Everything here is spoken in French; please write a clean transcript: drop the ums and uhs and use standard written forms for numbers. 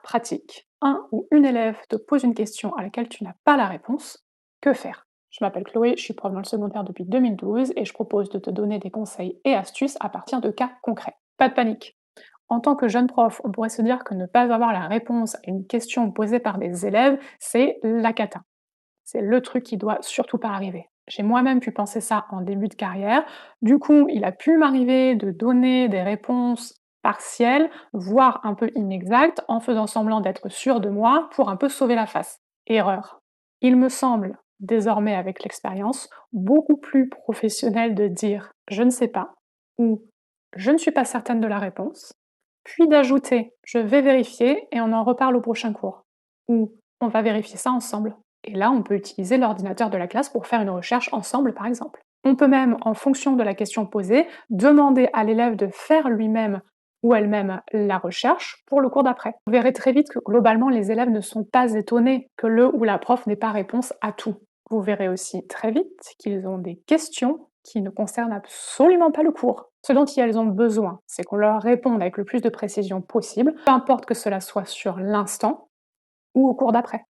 pratique. Un ou une élève te pose une question à laquelle tu n'as pas la réponse, que faire? Je m'appelle Chloé, je suis prof dans le secondaire depuis 2012 et je propose de te donner des conseils et astuces à partir de cas concrets. Pas de panique. En tant que jeune prof, on pourrait se dire que ne pas avoir la réponse à une question posée par des élèves, c'est la cata. C'est le truc qui doit surtout pas arriver. J'ai moi-même pu penser ça en début de carrière. Du coup, il a pu m'arriver de donner des réponses partielles, voire un peu inexactes, en faisant semblant d'être sûr de moi pour un peu sauver la face. Erreur. Il me semble, désormais avec l'expérience, beaucoup plus professionnel de dire je ne sais pas ou je ne suis pas certaine de la réponse, puis d'ajouter je vais vérifier et on en reparle au prochain cours. Ou on va vérifier ça ensemble. Et là, on peut utiliser l'ordinateur de la classe pour faire une recherche ensemble, par exemple. On peut même, en fonction de la question posée, demander à l'élève de faire lui-même ou elle-même la recherche pour le cours d'après. Vous verrez très vite que globalement, les élèves ne sont pas étonnés que le ou la prof n'ait pas réponse à tout. Vous verrez aussi très vite qu'ils ont des questions qui ne concernent absolument pas le cours. Ce dont elles ont besoin, c'est qu'on leur réponde avec le plus de précision possible, peu importe que cela soit sur l'instant ou au cours d'après.